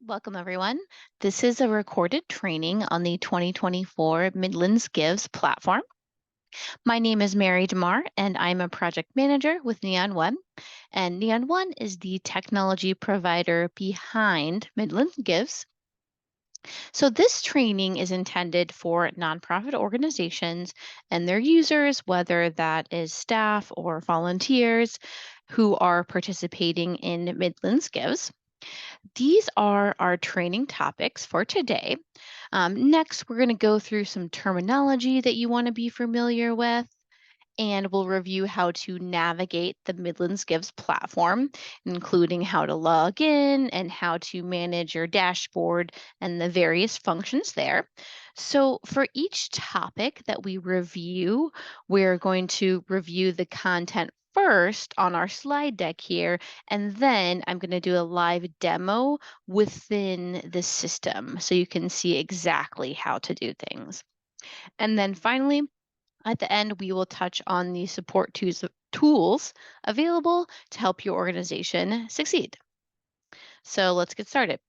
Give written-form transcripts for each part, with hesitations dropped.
Welcome, everyone. This is a recorded training on the 2024 Midlands Gives platform. My name is Mary DeMar, and I'm a project manager with Neon One. And Neon One is the technology provider behind Midlands Gives. So, this training is intended for nonprofit organizations and their users, whether that is staff or volunteers who are participating in Midlands Gives. These are our training topics for today. Next, we're going to go through some terminology that you want to be familiar with, and we'll review how to navigate the Midlands Gives platform, including how to log in and how to manage your dashboard and the various functions there. So, for each topic that we review, we're going to review the content first on our slide deck here, and then I'm going to do a live demo within the system so you can see exactly how to do things. And then finally, at the end, we will touch on the support tools available to help your organization succeed. So let's get started.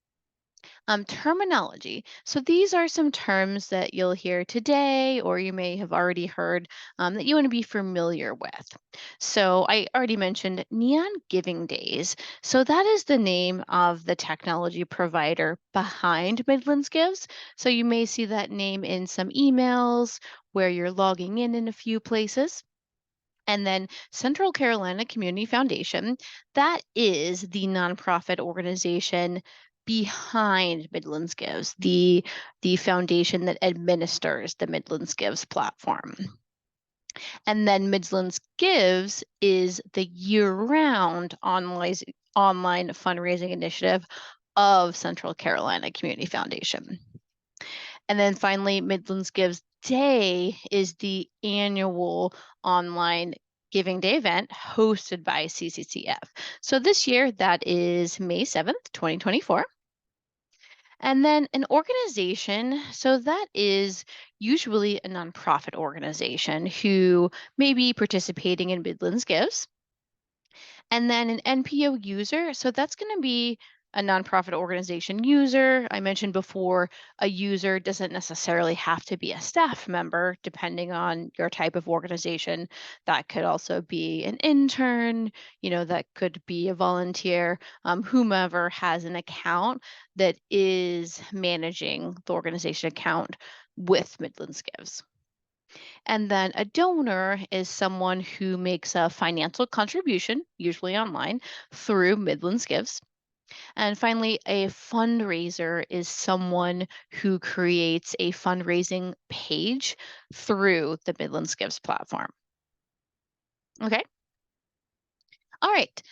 Terminology. So these are some terms that you'll hear today, or you may have already heard that you want to be familiar with. So I already mentioned Neon Giving Days. So that is the name of the technology provider behind Midlands Gives. So you may see that name in some emails where you're logging in a few places. And then Central Carolina Community Foundation, that is the nonprofit organization behind Midlands Gives, the foundation that administers the Midlands Gives platform. And then Midlands Gives is the year-round online fundraising initiative of Central Carolina Community Foundation. And then finally, Midlands Gives Day is the annual online Giving Day event hosted by CCCF. So this year, that is May 7th, 2024. And then an organization, so that is usually a nonprofit organization who may be participating in Midlands Gives. And then an NPO user, so that's going to be a nonprofit organization user. I mentioned before, a user doesn't necessarily have to be a staff member, depending on your type of organization. That could also be an intern, that could be a volunteer, whomever has an account that is managing the organization account with Midlands Gives. And then a donor is someone who makes a financial contribution, usually online, through Midlands Gives. And finally, a fundraiser is someone who creates a fundraising page through the Midlands Gives platform. Okay. All right.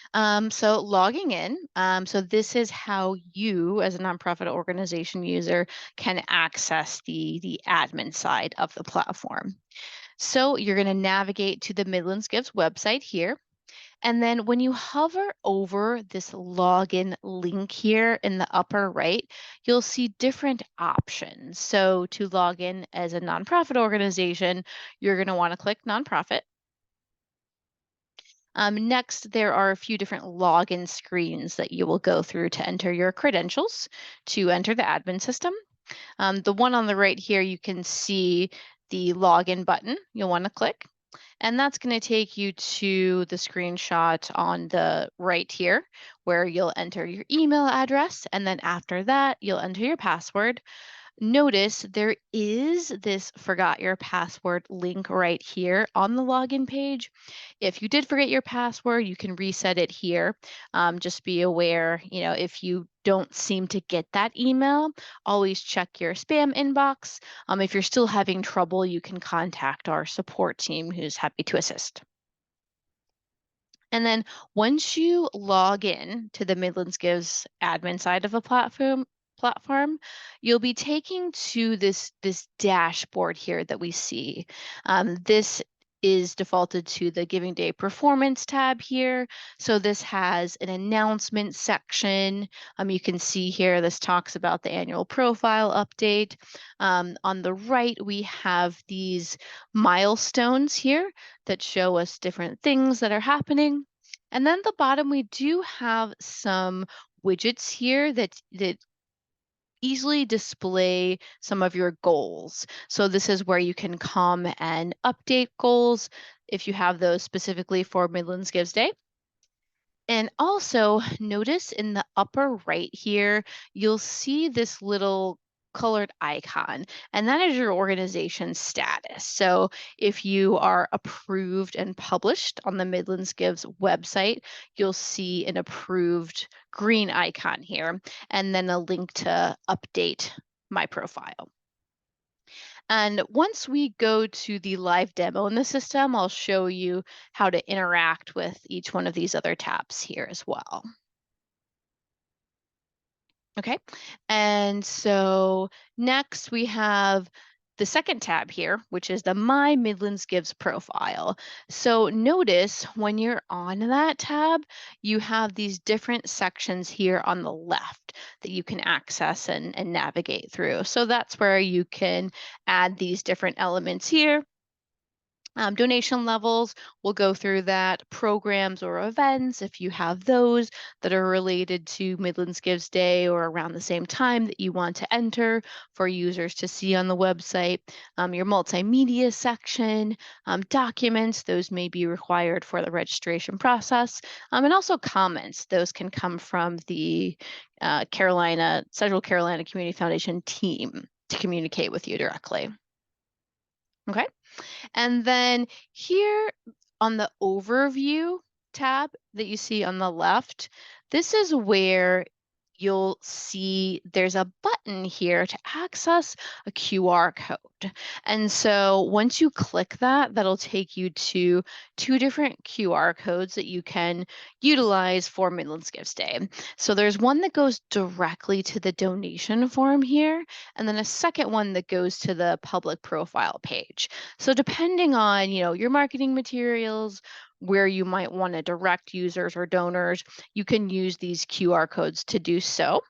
So logging in. So this is how you, as a nonprofit organization user, can access the admin side of the platform. So you're going to navigate to the Midlands Gives website here. And then when you hover over this login link here in the upper right, you'll see different options. So to log in as a nonprofit organization, you're going to want to click nonprofit. Next, there are a few different login screens that you will go through to enter your credentials to enter the admin system. The one on the right here, you can see the login button you'll want to click. And that's going to take you to the screenshot on the right here, where you'll enter your email address. And then after that, you'll enter your password. Notice there is this forgot your password link right here on the login page. If you did forget your password, you can reset it here. Just be aware, if you don't seem to get that email, always check your spam inbox. If you're still having trouble, you can contact our support team who's happy to assist. And then once you log in to the Midlands Gives admin side of the platform, you'll be taken to this dashboard here that we see. This is defaulted to the Giving Day Performance tab here. So this has an announcement section. You can see here, this talks about the annual profile update. On the right, we have these milestones here that show us different things that are happening. And then at the bottom, we do have some widgets here that easily display some of your goals. So this is where you can come and update goals if you have those specifically for Midlands Gives Day. And also notice in the upper right here, you'll see this little colored icon, and that is your organization status. So if you are approved and published on the Midlands Gives website, you'll see an approved green icon here, and then a link to update my profile. And once we go to the live demo in the system, I'll show you how to interact with each one of these other tabs here as well. Okay, and so next we have the second tab here, which is the My Midlands Gives profile. So notice when you're on that tab, you have these different sections here on the left that you can access and navigate through. So that's where you can add these different elements here. Donation levels, we'll go through that. Programs or events, if you have those that are related to Midlands Gives Day or around the same time that you want to enter for users to see on the website. Your multimedia section, documents, those may be required for the registration process. And also comments, those can come from the Central Carolina Community Foundation team to communicate with you directly. Okay. And then here on the overview tab that you see on the left, this is where you'll see there's a button here to access a QR code. And so once you click that, that'll take you to two different QR codes that you can utilize for Midlands Gives Day. So there's one that goes directly to the donation form here, and then a second one that goes to the public profile page. So depending on, your marketing materials, where you might want to direct users or donors, you can use these QR codes to do so.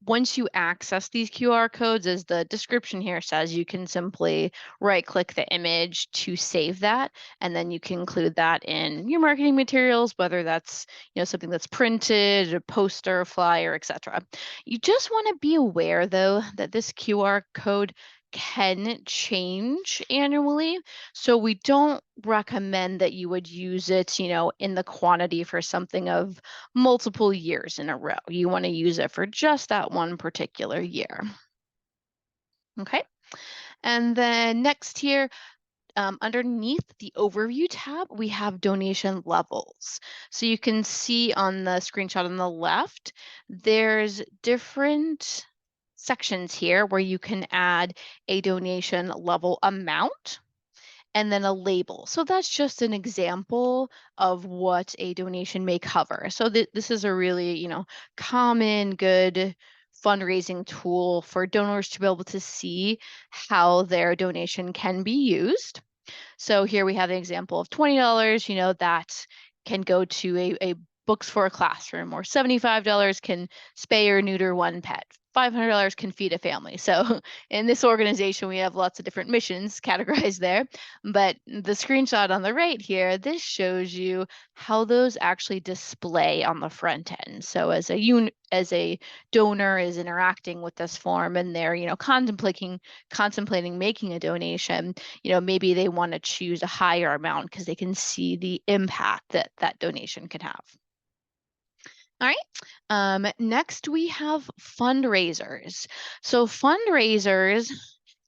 Once you access these QR codes, as the description here says, you can simply right-click the image to save that, and then you can include that in your marketing materials, whether that's something that's printed, a poster, flyer, etc. You just want to be aware, though, that this QR code can change annually. So we don't recommend that you would use it, in the quantity for something of multiple years in a row. You want to use it for just that one particular year. Okay. And then next here, underneath the overview tab, we have donation levels. So you can see on the screenshot on the left, there's different sections here where you can add a donation level amount and then a label. So that's just an example of what a donation may cover. So this is a really, common, good fundraising tool for donors to be able to see how their donation can be used. So here we have an example of $20, that can go to a books for a classroom, or $75 can spay or neuter one pet. $500 can feed a family. So in this organization, we have lots of different missions categorized there. But the screenshot on the right here, this shows you how those actually display on the front end. So as a donor is interacting with this form and they're, contemplating making a donation, maybe they want to choose a higher amount because they can see the impact that that donation can have. All right. Next, we have fundraisers. So fundraisers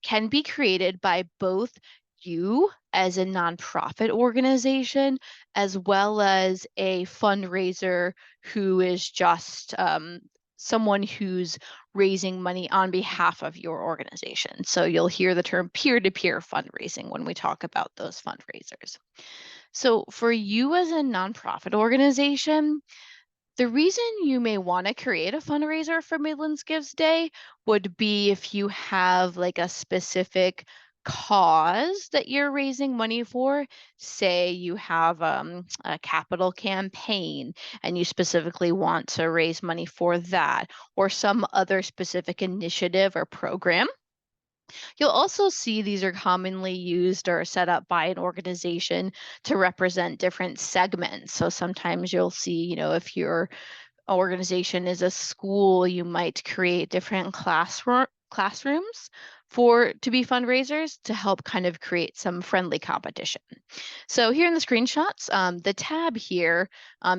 can be created by both you as a nonprofit organization, as well as a fundraiser who is just someone who's raising money on behalf of your organization. So you'll hear the term peer-to-peer fundraising when we talk about those fundraisers. So for you as a nonprofit organization, the reason you may want to create a fundraiser for Midlands Gives Day would be if you have like a specific cause that you're raising money for. Say you have a capital campaign and you specifically want to raise money for that, or some other specific initiative or program. You'll also see these are commonly used or set up by an organization to represent different segments. So sometimes you'll see, if you're organization is a school, you might create different classrooms for to be fundraisers to help kind of create some friendly competition. So here in the screenshots, the tab here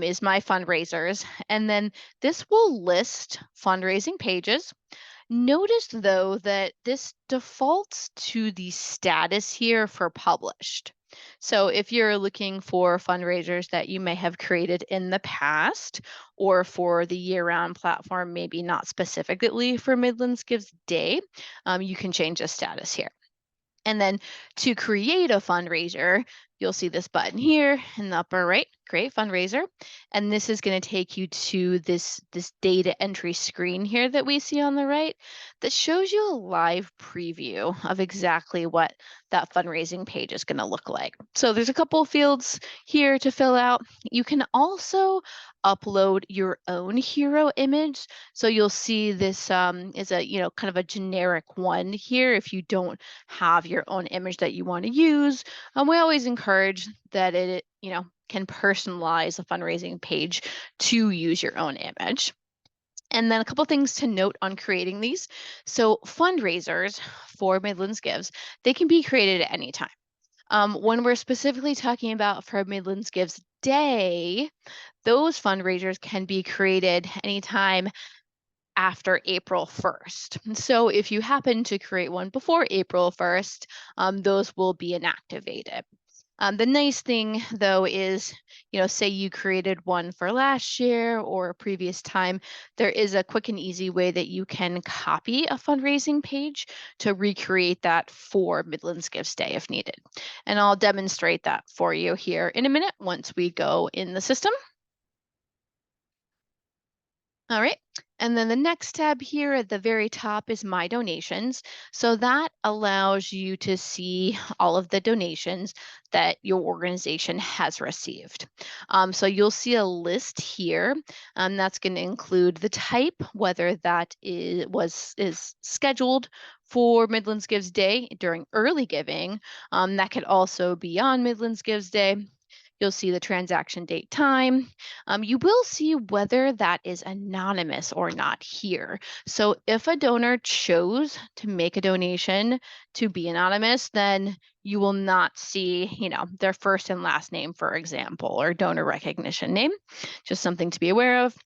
is my fundraisers, and then this will list fundraising pages. Notice though that this defaults to the status here for published. So if you're looking for fundraisers that you may have created in the past or for the year-round platform, maybe not specifically for Midlands Gives Day, you can change the status here. And then to create a fundraiser, you'll see this button here in the upper right, create fundraiser. And this is going to take you to this data entry screen here that we see on the right that shows you a live preview of exactly what that fundraising page is going to look like. So there's a couple of fields here to fill out. You can also upload your own hero image. So you'll see this is a, kind of a generic one here if you don't have your own image that you want to use. We always encourage that it, can personalize a fundraising page to use your own image. And then a couple things to note on creating these. So fundraisers for Midlands Gives, they can be created at any time. When we're specifically talking about for Midlands Gives Day, those fundraisers can be created anytime after April 1st. So if you happen to create one before April 1st, those will be inactivated. The nice thing though is, say you created one for last year or a previous time, there is a quick and easy way that you can copy a fundraising page to recreate that for Midlands Gives Day if needed. And I'll demonstrate that for you here in a minute once we go in the system. All right. And then the next tab here at the very top is My Donations. So that allows you to see all of the donations that your organization has received. So you'll see a list here. That's going to include the type, whether that is scheduled for Midlands Gives Day during early giving. That could also be on Midlands Gives Day. You'll see the transaction date time. You will see whether that is anonymous or not here. So if a donor chose to make a donation to be anonymous, then you will not see, their first and last name, for example, or donor recognition name. Just something to be aware of.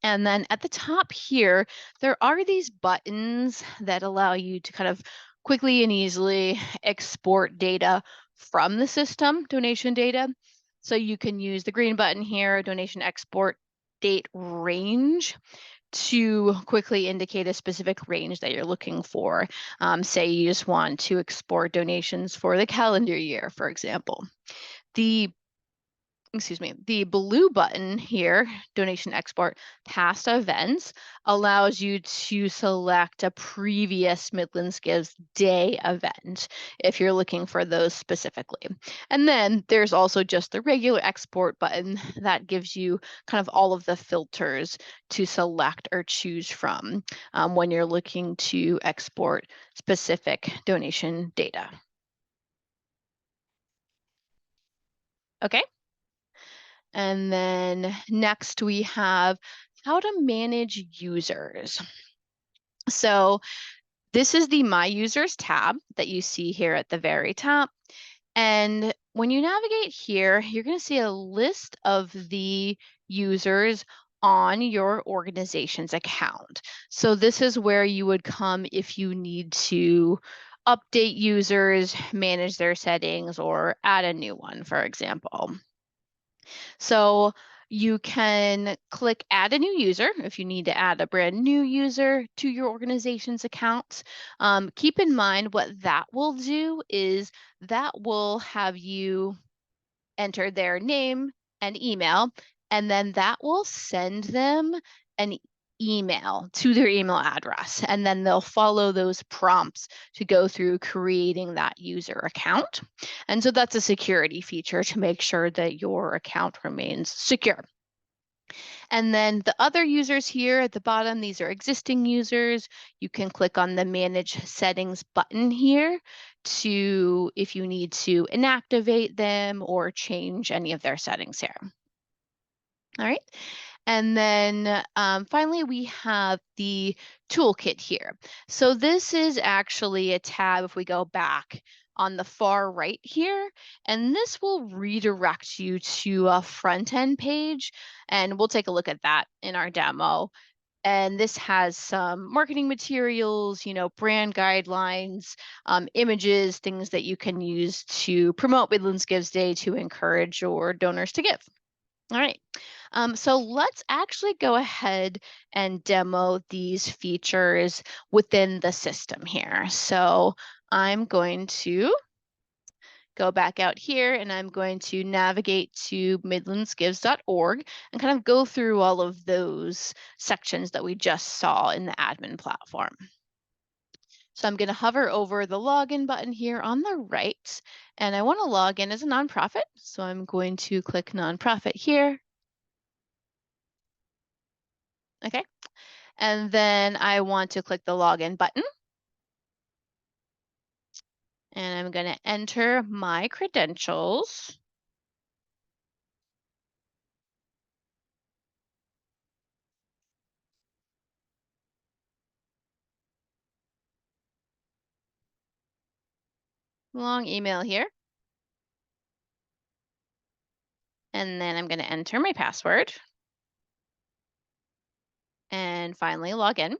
And then at the top here, there are these buttons that allow you to kind of quickly and easily export data from the system, donation data. So you can use the green button here, donation export date range, to quickly indicate a specific range that you're looking for. Say you just want to export donations for the calendar year, for example. The blue button here, donation export past events, allows you to select a previous Midlands Gives Day event if you're looking for those specifically. And then there's also just the regular export button that gives you kind of all of the filters to select or choose from when you're looking to export specific donation data. Okay. And then next we have how to manage users. So this is the My Users tab that you see here at the very top. And when you navigate here, you're going to see a list of the users on your organization's account. So this is where you would come if you need to update users, manage their settings, or add a new one, for example. So you can click add a new user if you need to add a brand new user to your organization's account. Keep in mind what that will do is that will have you enter their name and email, and then that will send them an email to their email address, and then they'll follow those prompts to go through creating that user account. And so that's a security feature to make sure that your account remains secure. And then the other users here at the bottom, these are existing users. You can click on the Manage Settings button here to, if you need to inactivate them or change any of their settings here. All right. And then finally, we have the toolkit here. So this is actually a tab if we go back on the far right here, and this will redirect you to a front end page, and we'll take a look at that in our demo. And this has some marketing materials, brand guidelines, images, things that you can use to promote Midlands Gives Day to encourage your donors to give. All right. So let's actually go ahead and demo these features within the system here. So I'm going to go back out here and I'm going to navigate to midlandsgives.org and kind of go through all of those sections that we just saw in the admin platform. So I'm going to hover over the login button here on the right, and I want to log in as a nonprofit. So I'm going to click nonprofit here. Okay. And then I want to click the login button. And I'm going to enter my credentials. Long email here. And then I'm going to enter my password. And finally log in.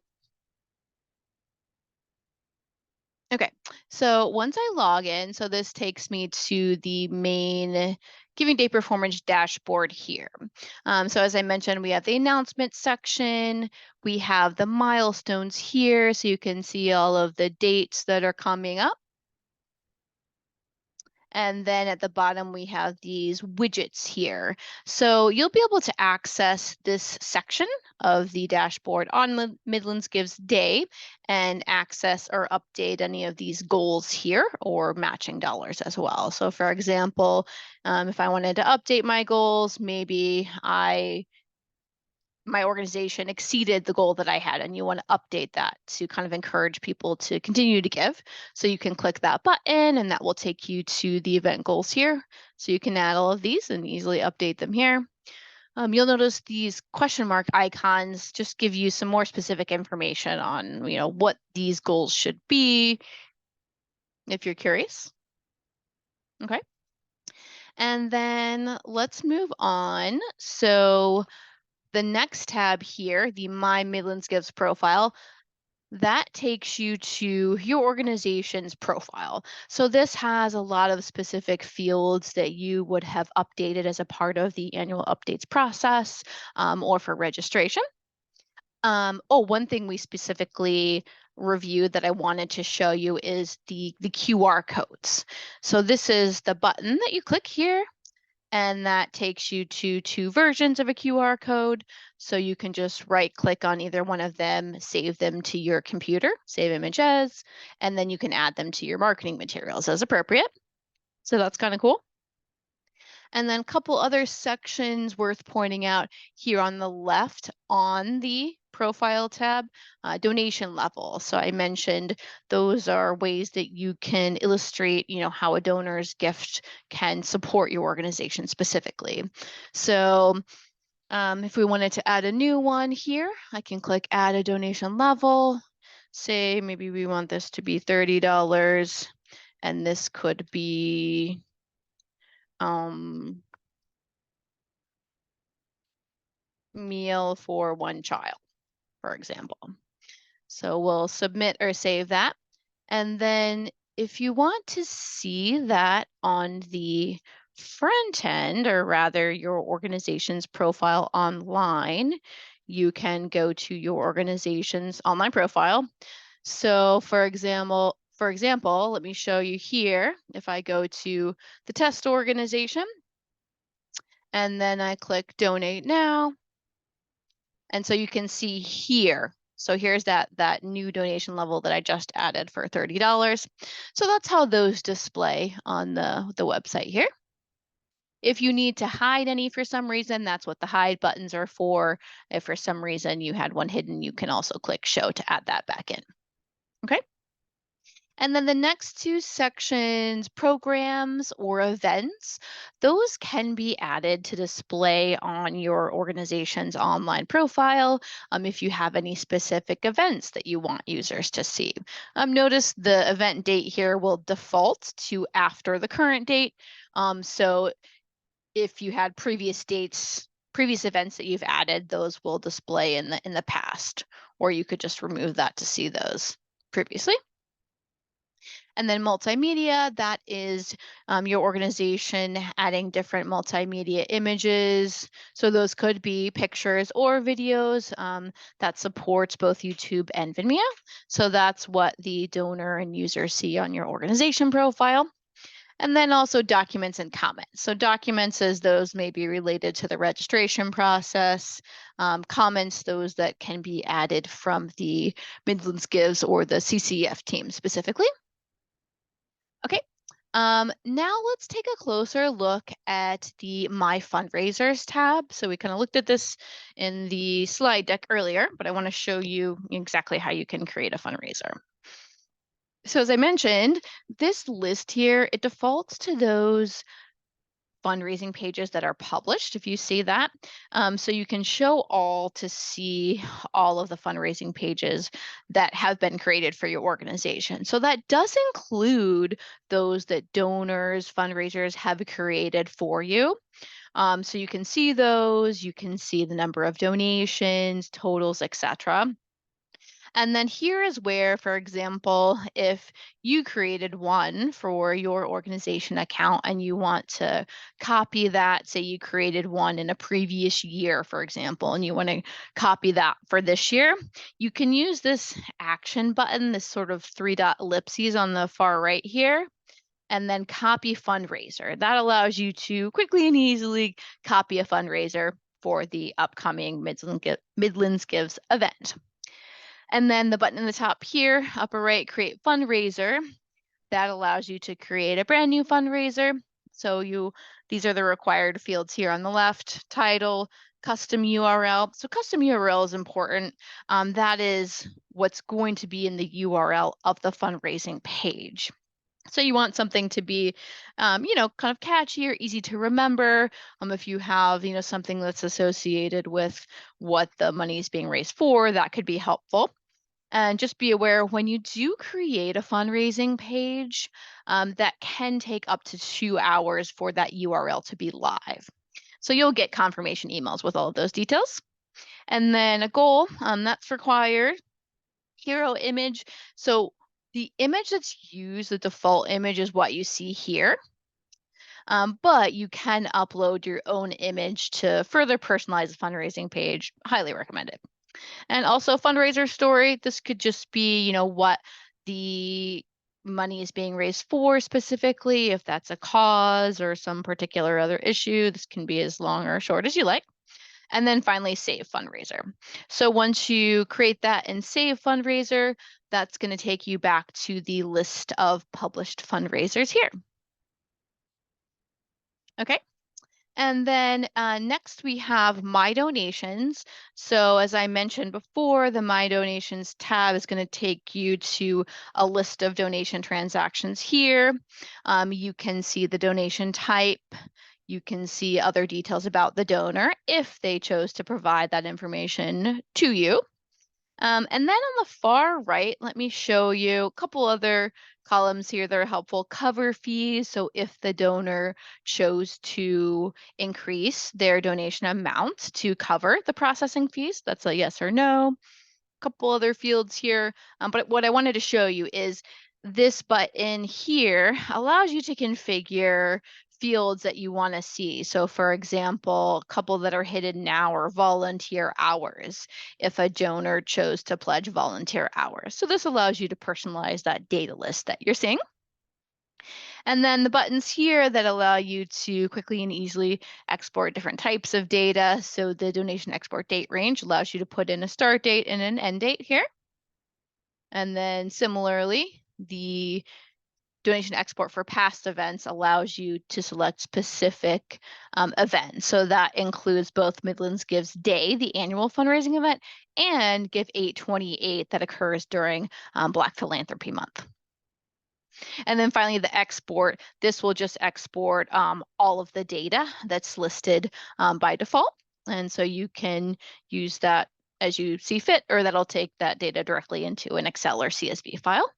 Okay, so once I log in, so this takes me to the main Giving Day performance dashboard here. So as I mentioned, we have the announcement section, we have the milestones here, so you can see all of the dates that are coming up. And then at the bottom, we have these widgets here. So you'll be able to access this section of the dashboard on Midlands Gives Day and access or update any of these goals here or matching dollars as well. So for example, if I wanted to update my goals, maybe my organization exceeded the goal that I had, and you want to update that to kind of encourage people to continue to give. So you can click that button and that will take you to the event goals here. So you can add all of these and easily update them here. You'll notice these question mark icons just give you some more specific information on, what these goals should be if you're curious. Okay. And then let's move on. So the next tab here, the My Midlands Gives profile, that takes you to your organization's profile. So this has a lot of specific fields that you would have updated as a part of the annual updates process or for registration. One thing we specifically reviewed that I wanted to show you is the QR codes. So this is the button that you click here, and that takes you to two versions of a QR code. So you can just right click on either one of them, save them to your computer, save image as, and then you can add them to your marketing materials as appropriate. So that's kind of cool. And then a couple other sections worth pointing out here on the left on the profile tab, donation level. So I mentioned those are ways that you can illustrate, how a donor's gift can support your organization specifically. So if we wanted to add a new one here, I can click add a donation level. Say maybe we want this to be $30 and this could be meal for one child, for example. So we'll submit or save that. And then if you want to see that on the front end, or rather your organization's profile online, you can go to your organization's online profile. So for example, let me show you here. If I go to the test organization and then I click donate now, and so you can see here. So here's that new donation level that I just added for $30. So that's how those display on the website here. If you need to hide any for some reason, that's what the hide buttons are for. If for some reason you had one hidden, you can also click show to add that back in. Okay. And then the next two sections, programs or events, those can be added to display on your organization's online profile if you have any specific events that you want users to see. Notice the event date here will default to after the current date. So if you had previous events that you've added, those will display in the past, or you could just remove that to see those previously. And then multimedia, that is your organization adding different multimedia images. So those could be pictures or videos that supports both YouTube and Vimeo. So that's what the donor and user see on your organization profile. And then also documents and comments. So documents as those may be related to the registration process. Comments, those that can be added from the Midlands Gives or the CCF team specifically. Okay, now let's take a closer look at the My Fundraisers tab. So we kind of looked at this in the slide deck earlier, but I want to show you exactly how you can create a fundraiser. So as I mentioned, this list here, it defaults to those fundraising pages that are published, if you see that. So you can show all to see all of the fundraising pages that have been created for your organization. So that does include those that donors, fundraisers have created for you. So you can see those, you can see the number of donations, totals, etc. And then here is where, for example, if you created one for your organization account and you want to copy that, say you created one in a previous year, for example, and you want to copy that for this year, you can use this action button, this sort of three dot ellipses on the far right here, and then copy fundraiser. That allows you to quickly and easily copy a fundraiser for the upcoming Midlands Gives event. And then the button in the top here, upper right, create fundraiser. That allows you to create a brand new fundraiser. So these are the required fields here on the left, title, custom URL. So custom URL is important. That is what's going to be in the URL of the fundraising page. So you want something to be, kind of catchy or easy to remember. If you have, something that's associated with what the money is being raised for, that could be helpful. And just be aware when you do create a fundraising page, that can take up to 2 hours for that URL to be live. So you'll get confirmation emails with all of those details. And then a goal that's required, hero image. So the image that's used, the default image is what you see here. But you can upload your own image to further personalize the fundraising page. Highly recommend it. And also fundraiser story. This could just be, what the money is being raised for specifically, if that's a cause or some particular other issue. This can be as long or short as you like. And then finally, save fundraiser. So once you create that and save fundraiser, that's going to take you back to the list of published fundraisers here. Okay. And then next we have My Donations. So as I mentioned before, the My Donations tab is going to take you to a list of donation transactions here. You can see the donation type. You can see other details about the donor if they chose to provide that information to you. And then on the far right, let me show you a couple other columns here that are helpful. Cover fees. So if the donor chose to increase their donation amount to cover the processing fees, that's a yes or no. Couple other fields here. But what I wanted to show you is this button here allows you to configure fields that you want to see. So for example, a couple that are hidden now are volunteer hours, if a donor chose to pledge volunteer hours. So this allows you to personalize that data list that you're seeing. And then the buttons here that allow you to quickly and easily export different types of data. So the donation export date range allows you to put in a start date and an end date here. And then similarly, the donation export for past events allows you to select specific events. So that includes both Midlands Gives Day, the annual fundraising event, and Give 828 that occurs during Black Philanthropy Month. And then finally, the export. This will just export all of the data that's listed by default. And so you can use that as you see fit, or that'll take that data directly into an Excel or CSV file.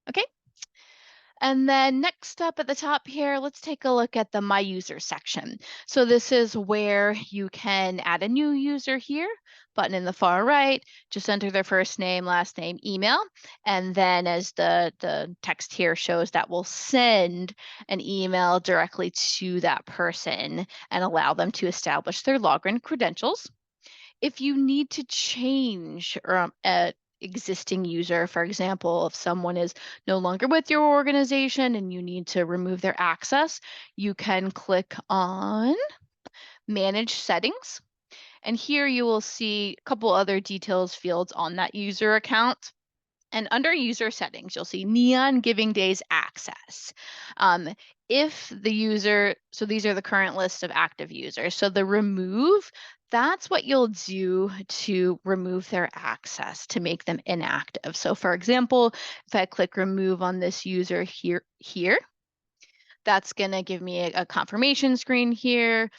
Okay. And then next up at the top here, let's take a look at the My User section. So this is where you can add a new user here, button in the far right, just enter their first name, last name, email. And then as the text here shows, that will send an email directly to that person and allow them to establish their login credentials. If you need to change a existing user, for example, if someone is no longer with your organization and you need to remove their access, you can click on Manage Settings. And here you will see a couple other details fields on that user account. And under user settings, you'll see Neon Giving Days access. If the user, so these are the current list of active users. So the remove, that's what you'll do to remove their access to make them inactive. So for example, if I click remove on this user here, that's gonna give me a confirmation screen here.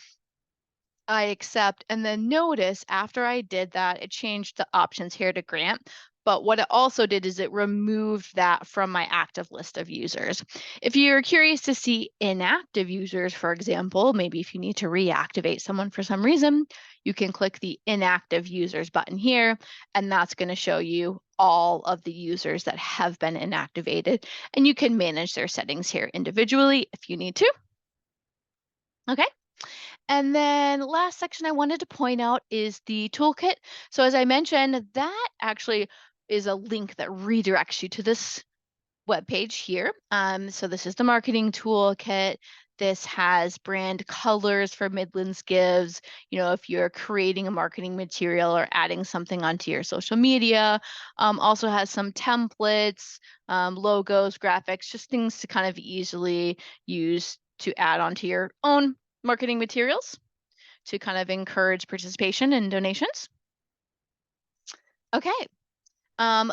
I accept, and then notice after I did that, it changed the options here to grant. But what it also did is it removed that from my active list of users. If you're curious to see inactive users, for example, maybe if you need to reactivate someone for some reason, you can click the inactive users button here, and that's going to show you all of the users that have been inactivated, and you can manage their settings here individually if you need to. Okay. And then last section I wanted to point out is the toolkit. So as I mentioned, that actually is a link that redirects you to this web page here. So this is the marketing toolkit. This has brand colors for Midlands Gives. If you're creating a marketing material or adding something onto your social media. Also has some templates, logos, graphics, just things to kind of easily use to add onto your own marketing materials to kind of encourage participation and donations. Okay,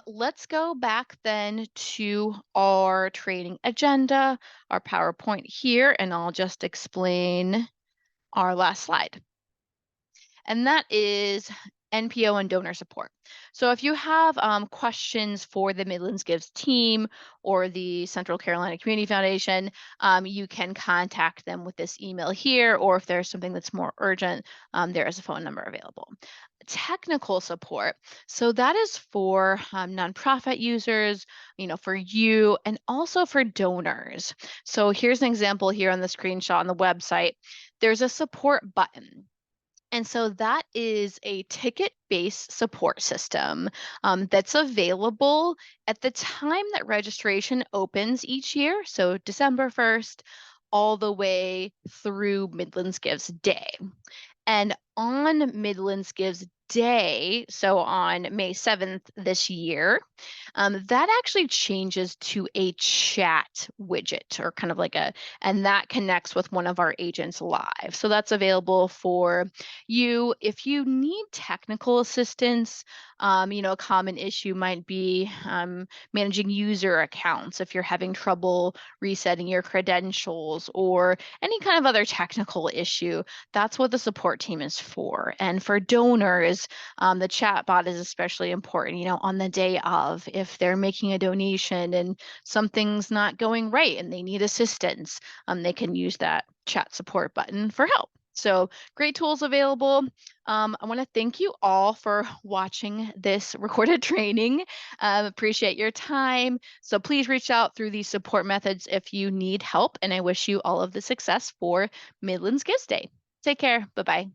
let's go back then to our training agenda, our PowerPoint here, and I'll just explain our last slide. And that is NPO and donor support. So if you have questions for the Midlands Gives team or the Central Carolina Community Foundation, you can contact them with this email here, or if there's something that's more urgent, there is a phone number available. Technical support. So that is for nonprofit users, for you, and also for donors. So here's an example here on the screenshot on the website. There's a support button. And so that is a ticket-based support system that's available at the time that registration opens each year, so December 1st, all the way through Midlands Gives Day. And on Midlands Gives Day, so on May 7th this year, that actually changes to a chat widget or kind of like and that connects with one of our agents live. So that's available for you. If you need technical assistance, a common issue might be managing user accounts if you're having trouble resetting your credentials or any kind of other technical issue. That's what the support team is for. And for donors, the chat bot is especially important, on the day of, if they're making a donation and something's not going right and they need assistance, they can use that chat support button for help. So great tools available. I want to thank you all for watching this recorded training. Appreciate your time. So please reach out through these support methods if you need help. And I wish you all of the success for Midlands Gives Day. Take care. Bye-bye.